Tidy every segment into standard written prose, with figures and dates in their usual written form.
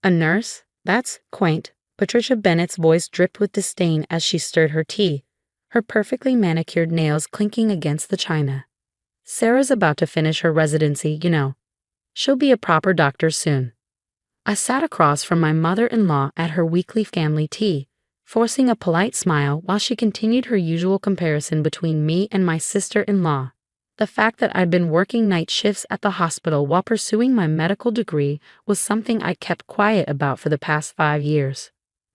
A nurse? That's quaint. Patricia Bennett's voice dripped with disdain as she stirred her tea, her perfectly manicured nails clinking against the china. Sarah's about to finish her residency, you know. She'll be a proper doctor soon. I sat across from my mother-in-law at her weekly family tea, forcing a polite smile while she continued her usual comparison between me and my sister-in-law. The fact that I'd been working night shifts at the hospital while pursuing my medical degree was something I kept quiet about for the past 5 years.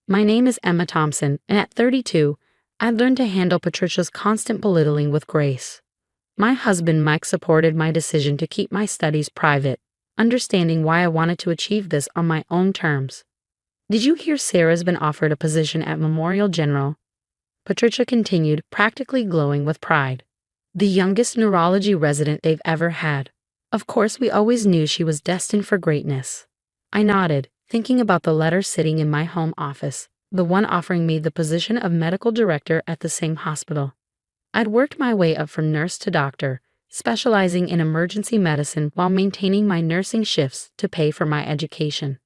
My name is Emma Thompson, and at 32, I'd learned to handle Patricia's constant belittling with grace. My husband Mike supported my decision to keep my studies private, understanding why I wanted to achieve this on my own terms. Did you hear Sarah's been offered a position at Memorial General? Patricia continued, practically glowing with pride. The youngest neurology resident they've ever had. Of course, we always knew she was destined for greatness. I nodded, thinking about the letter sitting in my home office, the one offering me the position of medical director at the same hospital. I'd worked my way up from nurse to doctor, specializing in emergency medicine while maintaining my nursing shifts to pay for my education.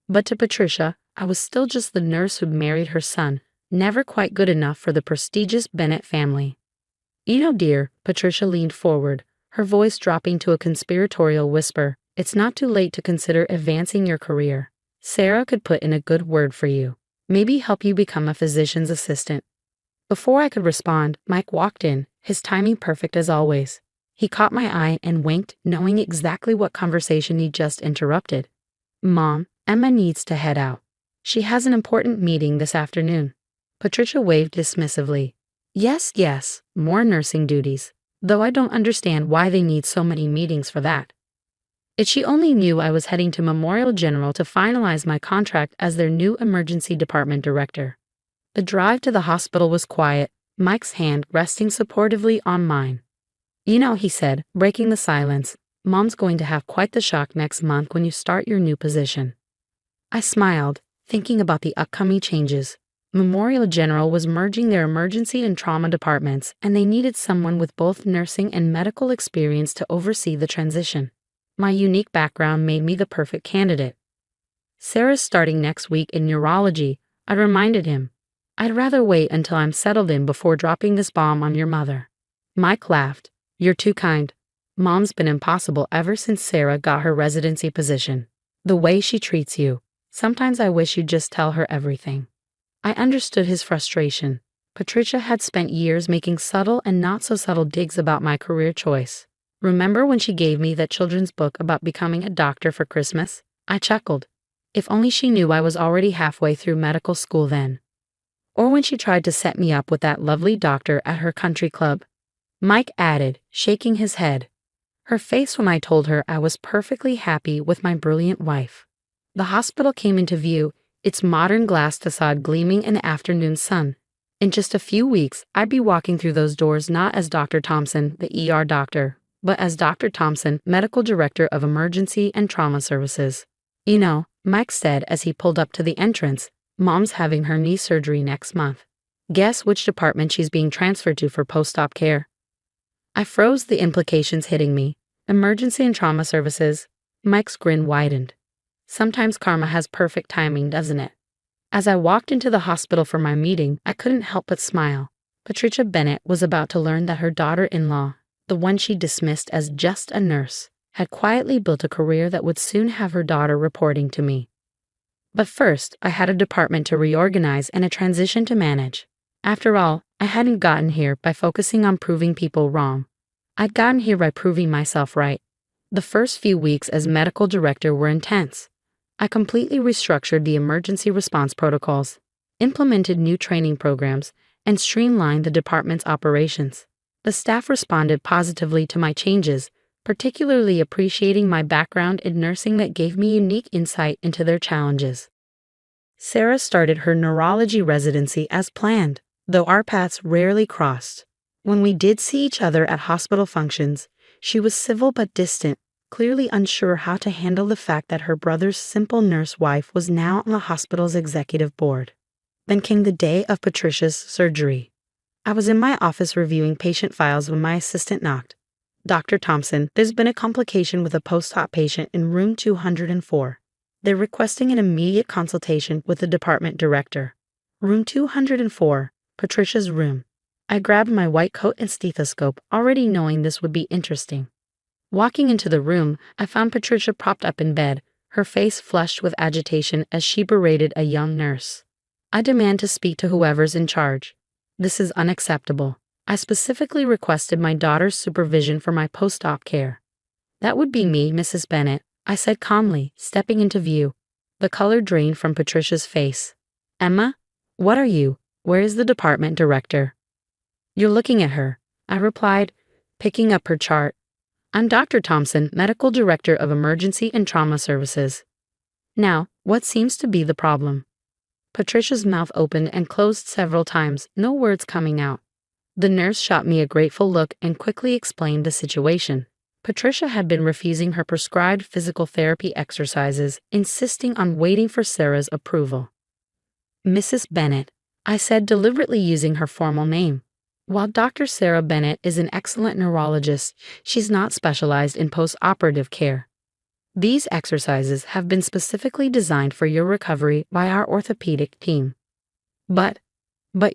But to Patricia, I was still just the nurse who'd married her son, never quite good enough for the prestigious Bennett family. You know, dear, Patricia leaned forward, her voice dropping to a conspiratorial whisper, it's not too late to consider advancing your career. Sarah could put in a good word for you. Maybe help you become a physician's assistant. Before I could respond, Mike walked in, his timing perfect as always. He caught my eye and winked, knowing exactly what conversation he just interrupted. Mom, Emma needs to head out. She has an important meeting this afternoon. Patricia waved dismissively. Yes, more nursing duties, though I don't understand why they need so many meetings for that. If she only knew I was heading to Memorial General to finalize my contract as their new emergency department director. The drive to the hospital was quiet, Mike's hand resting supportively on mine. You know, he said, breaking the silence, Mom's going to have quite the shock next month when you start your new position. I smiled, thinking about the upcoming changes. Memorial General was merging their emergency and trauma departments, and they needed someone with both nursing and medical experience to oversee the transition. My unique background made me the perfect candidate. Sarah's starting next week in neurology, I reminded him. I'd rather wait until I'm settled in before dropping this bomb on your mother. Mike laughed. You're too kind. Mom's been impossible ever since Sarah got her residency position. The way she treats you. Sometimes I wish you'd just tell her everything. I understood his frustration. Patricia had spent years making subtle and not so subtle digs about my career choice. Remember when she gave me that children's book about becoming a doctor for Christmas? I chuckled. If only she knew I was already halfway through medical school then. Or when she tried to set me up with that lovely doctor at her country club. Mike added, shaking his head. Her face when I told her I was perfectly happy with my brilliant wife. The hospital came into view, its modern glass facade gleaming in the afternoon sun. In just a few weeks, I'd be walking through those doors not as Dr. Thompson, the ER doctor, but as Dr. Thompson, Medical Director of Emergency and Trauma Services. You know, Mike said as he pulled up to the entrance, Mom's having her knee surgery next month. Guess which department she's being transferred to for post-op care? I froze, the implications hitting me. Emergency and Trauma Services. Mike's grin widened. Sometimes karma has perfect timing, doesn't it? As I walked into the hospital for my meeting, I couldn't help but smile. Patricia Bennett was about to learn that her daughter-in-law, the one she dismissed as just a nurse, had quietly built a career that would soon have her daughter reporting to me. But first, I had a department to reorganize and a transition to manage. After all, I hadn't gotten here by focusing on proving people wrong. I'd gotten here by proving myself right. The first few weeks as medical director were intense. I completely restructured the emergency response protocols, implemented new training programs, and streamlined the department's operations. The staff responded positively to my changes, particularly appreciating my background in nursing that gave me unique insight into their challenges. Sarah started her neurology residency as planned, though our paths rarely crossed. When we did see each other at hospital functions, she was civil but distant, clearly unsure how to handle the fact that her brother's simple nurse wife was now on the hospital's executive board. Then came the day of Patricia's surgery. I was in my office reviewing patient files when my assistant knocked. Dr. Thompson, there's been a complication with a post-op patient in room 204. They're requesting an immediate consultation with the department director. Room 204, Patricia's room. I grabbed my white coat and stethoscope, already knowing this would be interesting. Walking into the room, I found Patricia propped up in bed, her face flushed with agitation as she berated a young nurse. I demand to speak to whoever's in charge. This is unacceptable. I specifically requested my daughter's supervision for my post-op care. That would be me, Mrs. Bennet, I said calmly, stepping into view. The color drained from Patricia's face. Emma? What are you? Where is the department director? You're looking at her, I replied, picking up her chart. I'm Dr. Thompson, Medical Director of Emergency and Trauma Services. Now, what seems to be the problem? Patricia's mouth opened and closed several times, no words coming out. The nurse shot me a grateful look and quickly explained the situation. Patricia had been refusing her prescribed physical therapy exercises, insisting on waiting for Sarah's approval. Mrs. Bennet, I said, deliberately using her formal name. While Dr. Sarah Bennet is an excellent neurologist, she's not specialized in post-operative care. These exercises have been specifically designed for your recovery by our orthopedic team. But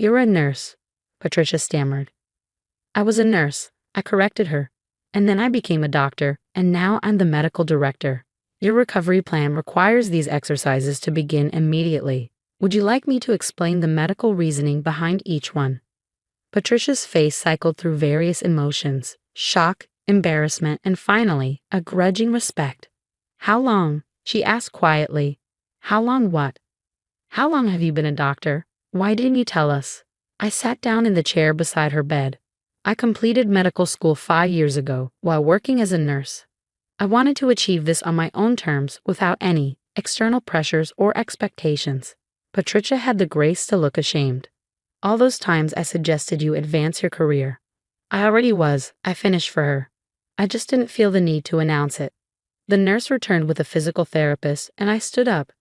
you're a nurse, Patricia stammered. I was a nurse, I corrected her. And then I became a doctor, and now I'm the medical director. Your recovery plan requires these exercises to begin immediately. Would you like me to explain the medical reasoning behind each one? Patricia's face cycled through various emotions: shock, embarrassment, and finally, a grudging respect. How long? She asked quietly. How long what? How long have you been a doctor? Why didn't you tell us? I sat down in the chair beside her bed. I completed medical school 5 years ago while working as a nurse. I wanted to achieve this on my own terms without any external pressures or expectations. Patricia had the grace to look ashamed. All those times I suggested you advance your career. I already was, I finished for her. I just didn't feel the need to announce it. The nurse returned with a physical therapist, and I stood up.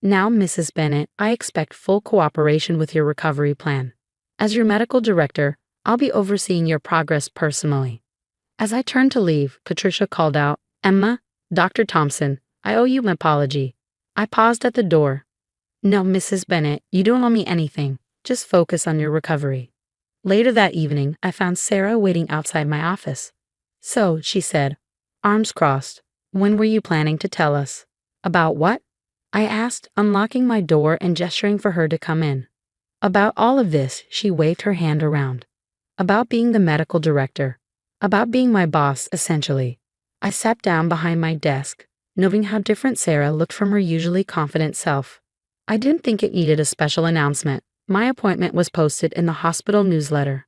Now, Mrs. Bennet, I expect full cooperation with your recovery plan. As your medical director, I'll be overseeing your progress personally. As I turned to leave, Patricia called out, Emma, Dr. Thompson, I owe you an apology. I paused at the door. No, Mrs. Bennet, you don't owe me anything. Just focus on your recovery. Later that evening, I found Sarah waiting outside my office. So, she said, arms crossed, when were you planning to tell us? About what? I asked, unlocking my door and gesturing for her to come in. About all of this, she waved her hand around. About being the medical director. About being my boss, essentially. I sat down behind my desk, noting how different Sarah looked from her usually confident self. I didn't think it needed a special announcement. My appointment was posted in the hospital newsletter.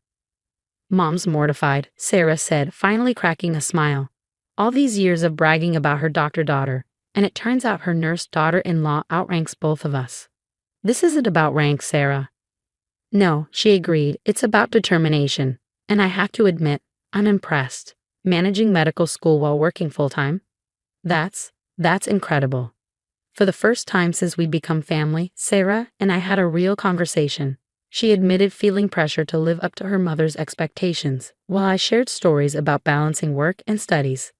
Mom's mortified, Sarah said, finally cracking a smile. All these years of bragging about her doctor daughter, and it turns out her nurse daughter-in-law outranks both of us. This isn't about rank, Sarah. No, she agreed, it's about determination, and I have to admit, I'm impressed. Managing medical school while working full-time? That's incredible. For the first time since we'd become family, Sarah and I had a real conversation. She admitted feeling pressure to live up to her mother's expectations, while I shared stories about balancing work and studies.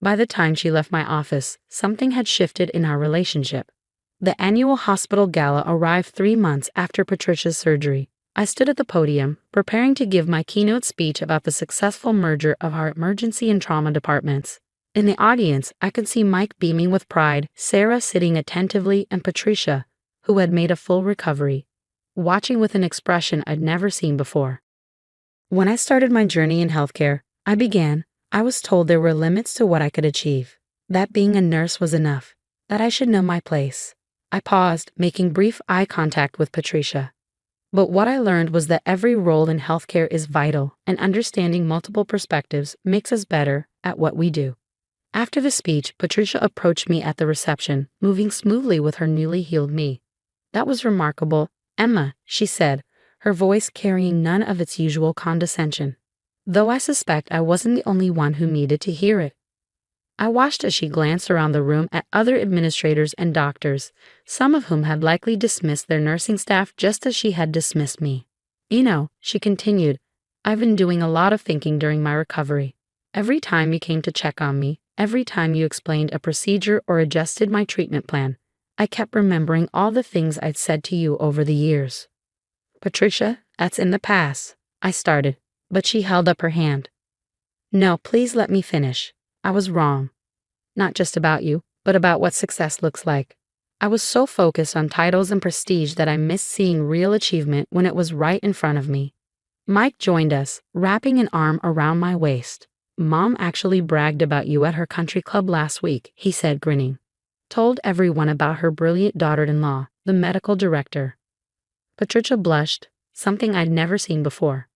By the time she left my office, something had shifted in our relationship. The annual hospital gala arrived 3 months after Patricia's surgery. I stood at the podium, preparing to give my keynote speech about the successful merger of our emergency and trauma departments. In the audience, I could see Mike beaming with pride, Sarah sitting attentively, and Patricia, who had made a full recovery, watching with an expression I'd never seen before. When I started my journey in healthcare, I was told there were limits to what I could achieve, that being a nurse was enough, that I should know my place. I paused, making brief eye contact with Patricia. But what I learned was that every role in healthcare is vital, and understanding multiple perspectives makes us better at what we do. After the speech, Patricia approached me at the reception, moving smoothly with her newly healed me. That was remarkable, Emma, she said, her voice carrying none of its usual condescension. Though I suspect I wasn't the only one who needed to hear it. I watched as she glanced around the room at other administrators and doctors, some of whom had likely dismissed their nursing staff just as she had dismissed me. You know, she continued, I've been doing a lot of thinking during my recovery. Every time you came to check on me, every time you explained a procedure or adjusted my treatment plan, I kept remembering all the things I'd said to you over the years. Patricia, that's in the past, I started, but she held up her hand. No, please let me finish. I was wrong. Not just about you, but about what success looks like. I was so focused on titles and prestige that I missed seeing real achievement when it was right in front of me. Mike joined us, wrapping an arm around my waist. Mom actually bragged about you at her country club last week, he said, grinning. Told everyone about her brilliant daughter-in-law, the medical director. Patricia blushed, something I'd never seen before.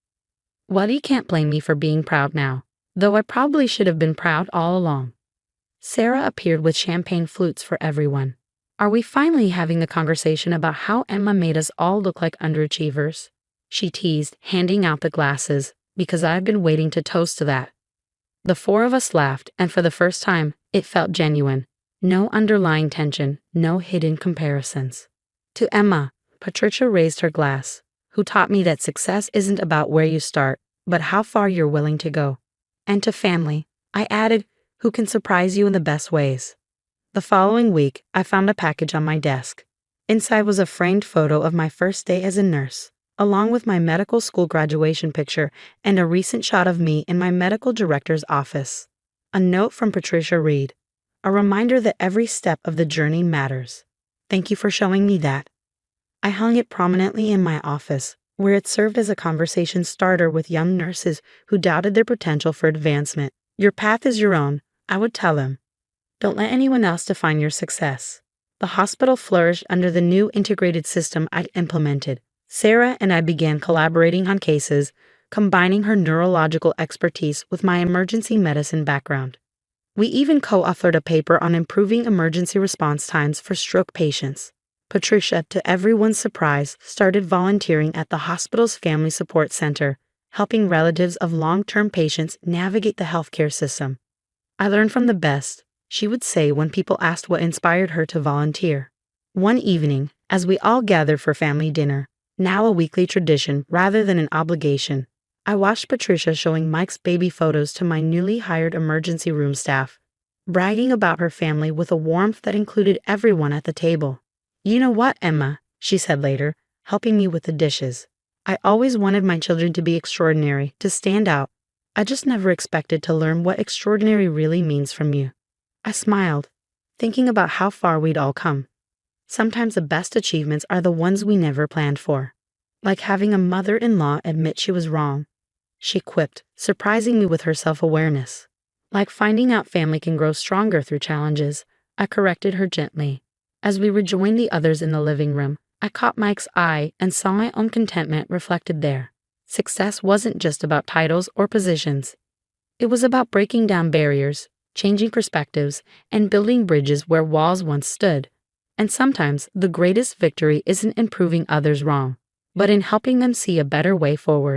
Well, you can't blame me for being proud now, though I probably should have been proud all along. Sarah appeared with champagne flutes for everyone. Are we finally having a conversation about how Emma made us all look like underachievers? She teased, handing out the glasses, because I've been waiting to toast to that. The four of us laughed, and for the first time, it felt genuine. No underlying tension, no hidden comparisons. To Emma, Patricia raised her glass, who taught me that success isn't about where you start, but how far you're willing to go. And to family, I added, who can surprise you in the best ways. The following week, I found a package on my desk. Inside was a framed photo of my first day as a nurse, along with my medical school graduation picture and a recent shot of me in my medical director's office. A note from Patricia Reed, a reminder that every step of the journey matters. Thank you for showing me that. I hung it prominently in my office, where it served as a conversation starter with young nurses who doubted their potential for advancement. Your path is your own, I would tell them. Don't let anyone else define your success. The hospital flourished under the new integrated system I'd implemented. Sarah and I began collaborating on cases, combining her neurological expertise with my emergency medicine background. We even co-authored a paper on improving emergency response times for stroke patients. Patricia, to everyone's surprise, started volunteering at the hospital's Family Support Center, helping relatives of long-term patients navigate the healthcare system. I learned from the best, she would say when people asked what inspired her to volunteer. One evening, as we all gathered for family dinner, now a weekly tradition rather than an obligation, I watched Patricia showing Mike's baby photos to my newly hired emergency room staff, bragging about her family with a warmth that included everyone at the table. You know what, Emma, she said later, helping me with the dishes. I always wanted my children to be extraordinary, to stand out. I just never expected to learn what extraordinary really means from you. I smiled, thinking about how far we'd all come. Sometimes the best achievements are the ones we never planned for. Like having a mother-in-law admit she was wrong. She quipped, surprising me with her self-awareness. Like finding out family can grow stronger through challenges, I corrected her gently. As we rejoined the others in the living room, I caught Mike's eye and saw my own contentment reflected there. Success wasn't just about titles or positions. It was about breaking down barriers, changing perspectives, and building bridges where walls once stood. And sometimes the greatest victory isn't in proving others wrong, but in helping them see a better way forward.